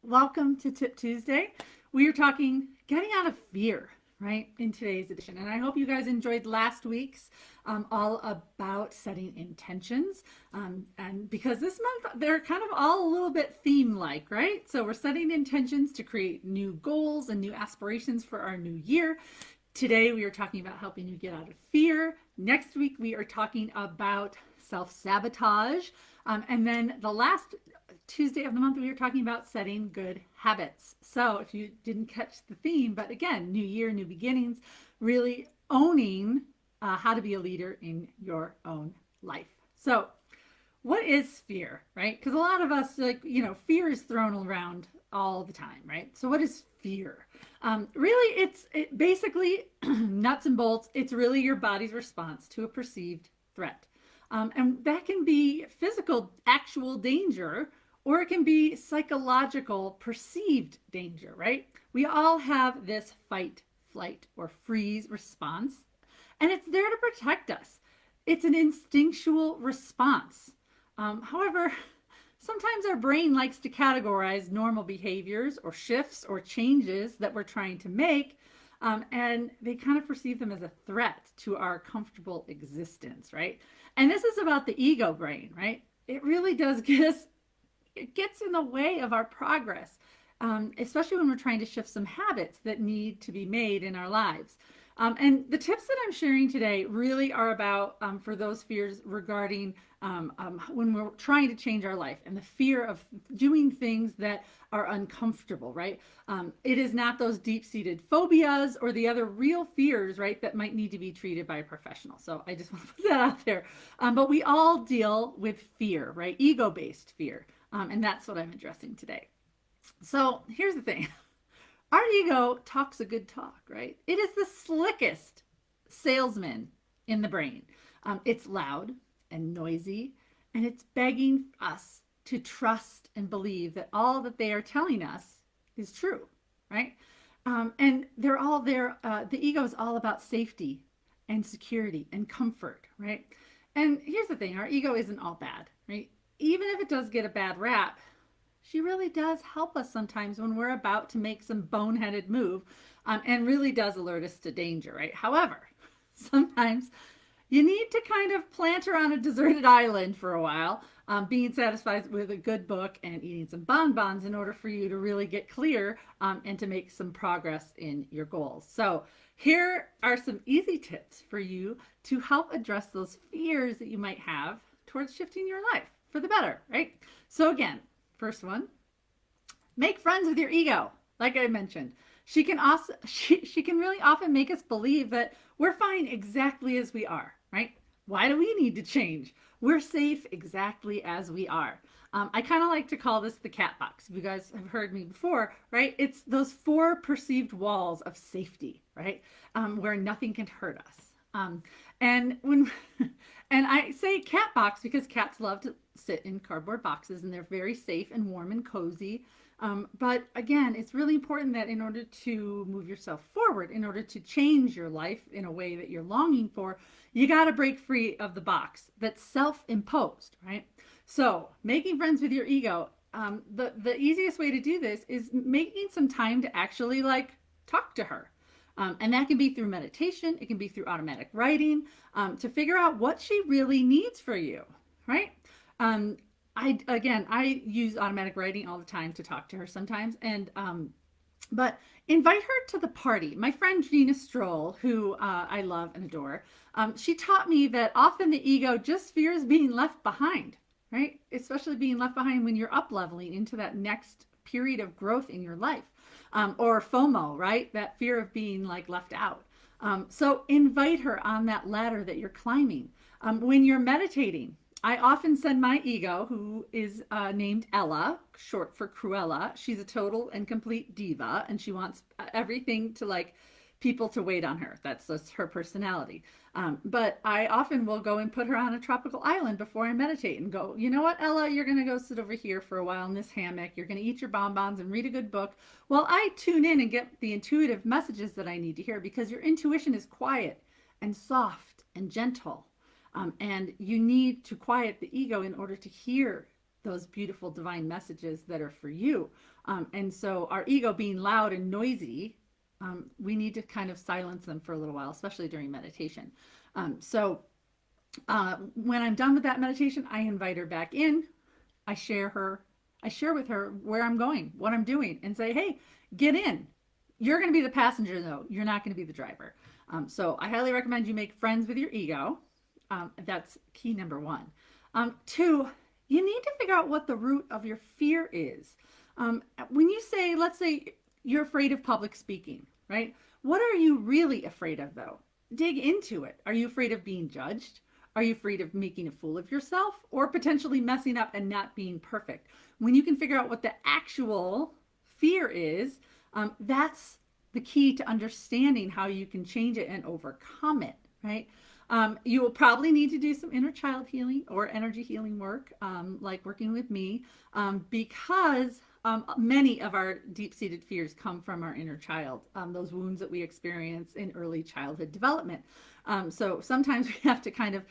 Welcome to Tip Tuesday. We are talking getting out of fear, right, in today's edition. And I hope you guys enjoyed last week's all about setting intentions. And because this month they're kind of all a little bit theme like, right? So we're setting intentions to create new goals and new aspirations for our new year. Today we are talking about helping you get out of fear. Next week we are talking about self-sabotage. And then the last Tuesday of the month we are talking about setting good habits. So if you didn't catch the theme, but again, new year, new beginnings, really owning how to be a leader in your own life. So what is fear, right? Because a lot of us, fear is thrown around all the time, right? So what is fear? Really, it's basically nuts and bolts. It's really your body's response to a perceived threat. And that can be physical, actual danger, or it can be psychological, perceived danger, right? We all have this fight, flight, or freeze response, and it's there to protect us. It's an instinctual response. However, sometimes our brain likes to categorize normal behaviors or shifts or changes that we're trying to make, and they kind of perceive them as a threat to our comfortable existence, right? And this is about the ego brain, right? It really does get us, it gets in the way of our progress, especially when we're trying to shift some habits that need to be made in our lives. And the tips that I'm sharing today really are about for those fears regarding when we're trying to change our life and the fear of doing things that are uncomfortable, right? It is not those deep-seated phobias or the other real fears, right, that might need to be treated by a professional. So I just want to put that out there. But we all deal with fear, right? Ego-based fear. And that's what I'm addressing today. So here's the thing. Our ego talks a good talk, right? It is the slickest salesman in the brain. It's loud and noisy, and it's begging us to trust and believe that all that they are telling us is true, right? And they're all there. The ego is all about safety and security and comfort, right? And here's the thing, our ego isn't all bad, right? Even if it does get a bad rap, she really does help us sometimes when we're about to make some boneheaded move, and really does alert us to danger, right? However, sometimes you need to kind of plant her on a deserted island for a while, being satisfied with a good book and eating some bonbons in order for you to really get clear and to make some progress in your goals. So here are some easy tips for you to help address those fears that you might have towards shifting your life for the better, right? So again, first one, make friends with your ego. Like I mentioned, she can also she can really often make us believe that we're fine exactly as we are, right? Why do we need to change? We're safe exactly as we are. I kind of like to call this the cat box. If you guys have heard me before, right? It's those four perceived walls of safety, right? Where nothing can hurt us. And when and I say cat box because cats love to sit in cardboard boxes and they're very safe and warm and cozy. But again, it's really important that in order to move yourself forward, in order to change your life in a way that you're longing for, you got to break free of the box that's self-imposed, right? So making friends with your ego, the easiest way to do this is making some time to actually talk to her. And that can be through meditation. It can be through automatic writing to figure out what she really needs for you, right? I use automatic writing all the time to talk to her sometimes, and but invite her to the party. My friend Gina Stroll, who I love and adore, she taught me that often the ego just fears being left behind, right? Especially being left behind when you're up leveling into that next period of growth in your life, or FOMO, right? That fear of being left out. So invite her on that ladder that you're climbing. When you're meditating, I often send my ego, who is named Ella, short for Cruella. She's a total and complete diva, and she wants everything to people to wait on her. That's just her personality. But I often will go and put her on a tropical island before I meditate and go, you know what, Ella, you're going to go sit over here for a while in this hammock. You're going to eat your bonbons and read a good book while I tune in and get the intuitive messages that I need to hear, because your intuition is quiet and soft and gentle. And you need to quiet the ego in order to hear those beautiful divine messages that are for you. And so our ego being loud and noisy, we need to kind of silence them for a little while, especially during meditation. When I'm done with that meditation, I invite her back in. I share her, I share with her where I'm going, what I'm doing, and say, hey, get in. You're going to be the passenger, though. You're not going to be the driver. So I highly recommend you make friends with your ego. That's key number one. Two, you need to figure out what the root of your fear is. When you say, let's say you're afraid of public speaking, right? What are you really afraid of, though? Dig into it. Are you afraid of being judged? Are you afraid of making a fool of yourself or potentially messing up and not being perfect? When you can figure out what the actual fear is, that's the key to understanding how you can change it and overcome it, right? You will probably need to do some inner child healing or energy healing work, like working with me, because many of our deep-seated fears come from our inner child, those wounds that we experience in early childhood development. So sometimes we have to kind of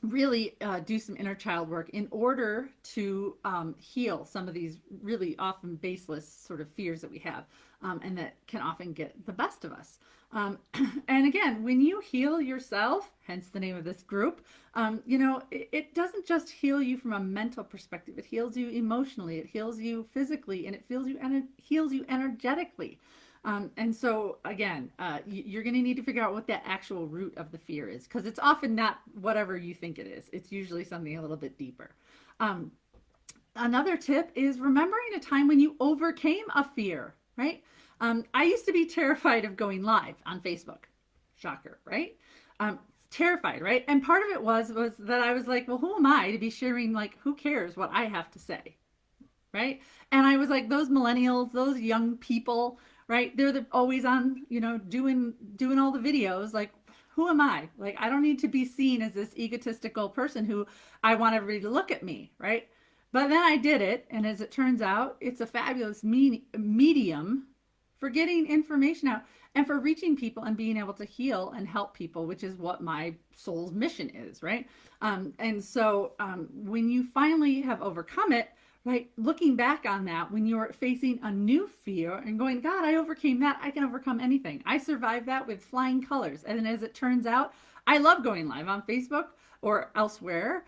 really do some inner child work in order to heal some of these really often baseless sort of fears that we have, and that can often get the best of us. And again, when you heal yourself, hence the name of this group, it doesn't just heal you from a mental perspective. It heals you emotionally, it heals you physically, and it heals you energetically. And so again, you're going to need to figure out what that actual root of the fear is, because it's often not whatever you think it is. It's usually something a little bit deeper. Another tip is remembering a time when you overcame a fear, right? I used to be terrified of going live on Facebook. Shocker, right? Terrified, right? And part of it was that I was like, well, who am I to be sharing, like, who cares what I have to say, right? And I was like, those millennials, those young people, right? They're always on, doing all the videos. Like, who am I? Like, I don't need to be seen as this egotistical person who I want everybody to look at me, right? But then I did it, and as it turns out, it's a fabulous medium for getting information out and for reaching people and being able to heal and help people, which is what my soul's mission is, right? And so when you finally have overcome it, right, looking back on that, when you're facing a new fear and going, God, I overcame that, I can overcome anything. I survived that with flying colors. And as it turns out, I love going live on Facebook or elsewhere,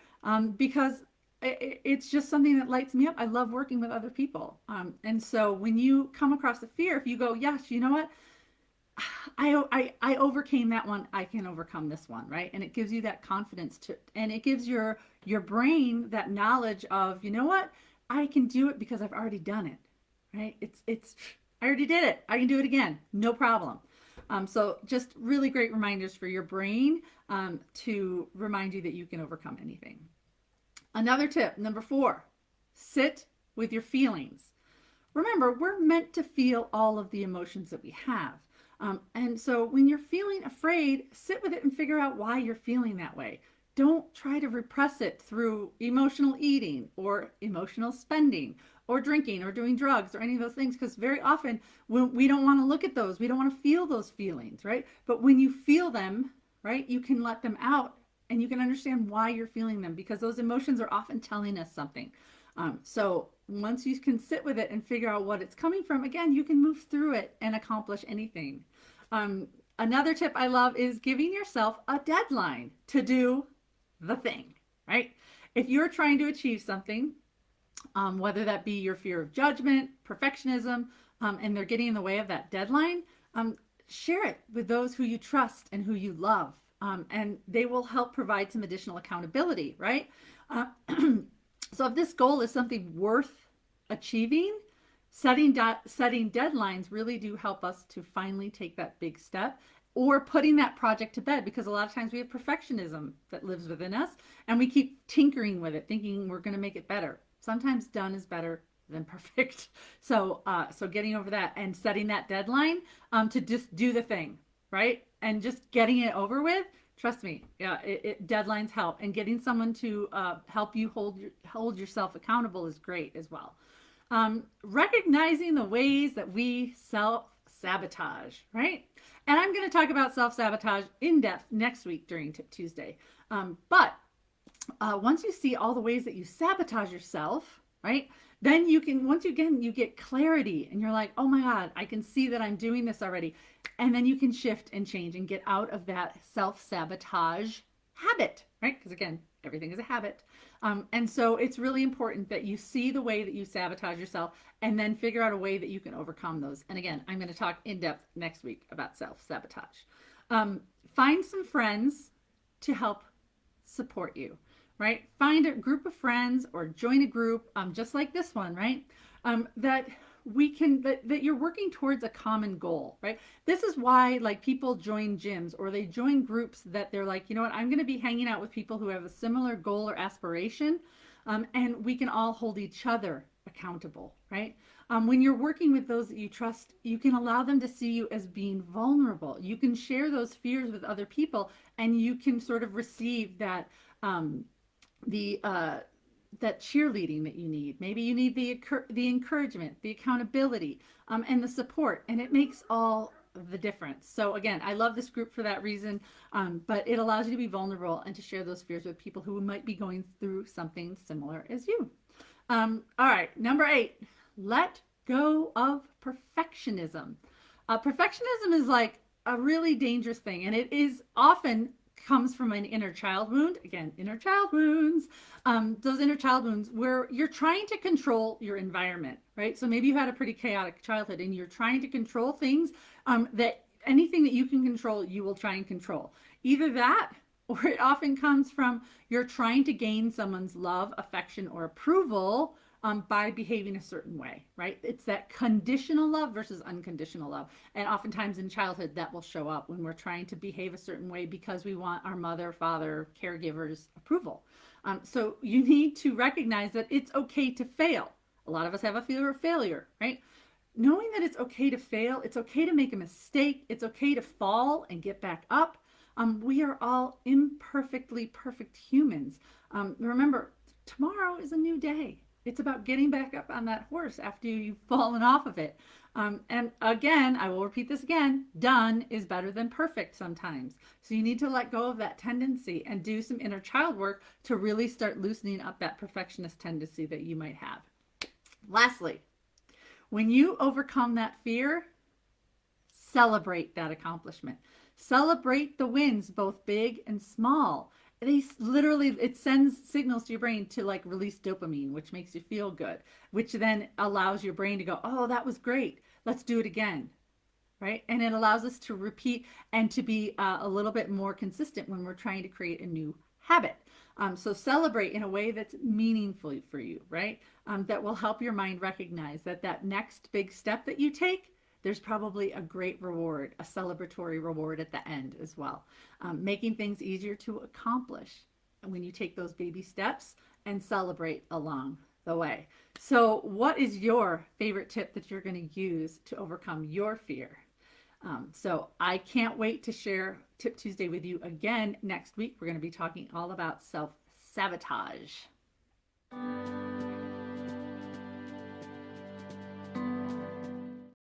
because it's just something that lights me up. I love working with other people. And so when you come across a fear, if you go, yes, you know what? I overcame that one. I can overcome this one, right? And it gives you that confidence and it gives your brain that knowledge of, you know what? I can do it because I've already done it, right? I already did it. I can do it again. No problem. So just really great reminders for your brain, to remind you that you can overcome anything. Another tip, number 4, sit with your feelings. Remember, we're meant to feel all of the emotions that we have. And so when you're feeling afraid, sit with it and figure out why you're feeling that way. Don't try to repress it through emotional eating or emotional spending or drinking or doing drugs or any of those things, because very often we don't want to look at those. We don't want to feel those feelings, right? But when you feel them, right, you can let them out and you can understand why you're feeling them, because those emotions are often telling us something. So once you can sit with it and figure out what it's coming from, again, you can move through it and accomplish anything. Another tip I love is giving yourself a deadline to do the thing, right? If you're trying to achieve something, whether that be your fear of judgment, perfectionism, and they're getting in the way of that deadline, share it with those who you trust and who you love. And they will help provide some additional accountability, right? So if this goal is something worth achieving, setting deadlines really do help us to finally take that big step, or putting that project to bed, because a lot of times we have perfectionism that lives within us and we keep tinkering with it, thinking we're going to make it better. Sometimes done is better than perfect. So getting over that and setting that deadline, to just do the thing, right? And just getting it over with. Trust me, yeah, deadlines help, and getting someone to help you hold yourself accountable is great as well. Recognizing the ways that we self-sabotage, right? And I'm going to talk about self-sabotage in depth next week during Tuesday. But once you see all the ways that you sabotage yourself, right? Then you can, once again, you get clarity and you're like, oh my God, I can see that I'm doing this already. And then you can shift and change and get out of that self sabotage habit, right? Because again, everything is a habit. And so it's really important that you see the way that you sabotage yourself and then figure out a way that you can overcome those. And again, I'm going to talk in depth next week about self sabotage. Find some friends to help support you, right? Find a group of friends or join a group, just like this one, right? That we can, that you're working towards a common goal, right? This is why like people join gyms or they join groups that they're like, you know what, I'm going to be hanging out with people who have a similar goal or aspiration, and we can all hold each other accountable, right? When you're working with those that you trust, you can allow them to see you as being vulnerable. You can share those fears with other people, and you can sort of receive that the that cheerleading that you need. Maybe you need the encouragement, the accountability, and the support, and it makes all the difference. So again, I love this group for that reason, but it allows you to be vulnerable and to share those fears with people who might be going through something similar as you. All right, number 8, let go of perfectionism. Perfectionism is like a really dangerous thing, and it is often comes from an inner child wound. Again, inner child wounds. Those inner child wounds where you're trying to control your environment, right? So maybe you had a pretty chaotic childhood and you're trying to control things, that anything that you can control, you will try and control. Either that, or it often comes from you're trying to gain someone's love, affection, or approval, by behaving a certain way, right? It's that conditional love versus unconditional love. And oftentimes in childhood, that will show up when we're trying to behave a certain way because we want our mother, father, caregivers' approval. So you need to recognize that it's okay to fail. A lot of us have a fear of failure, right? Knowing that it's okay to fail, it's okay to make a mistake, it's okay to fall and get back up. We are all imperfectly perfect humans. Remember, tomorrow is a new day. It's about getting back up on that horse after you've fallen off of it. And again, I will repeat this again, done is better than perfect sometimes. So you need to let go of that tendency and do some inner child work to really start loosening up that perfectionist tendency that you might have. Lastly, when you overcome that fear, celebrate that accomplishment. Celebrate the wins, both big and small. They literally, it sends signals to your brain to like release dopamine, which makes you feel good, which then allows your brain to go, oh, that was great. Let's do it again. Right. And it allows us to repeat and to be a little bit more consistent when we're trying to create a new habit. So celebrate in a way that's meaningful for you, right? That will help your mind recognize that that next big step that you take, there's probably a great reward, a celebratory reward at the end as well. Making things easier to accomplish when you take those baby steps and celebrate along the way. So, what is your favorite tip that you're going to use to overcome your fear? So, I can't wait to share Tip Tuesday with you again next week. We're going to be talking all about self sabotage.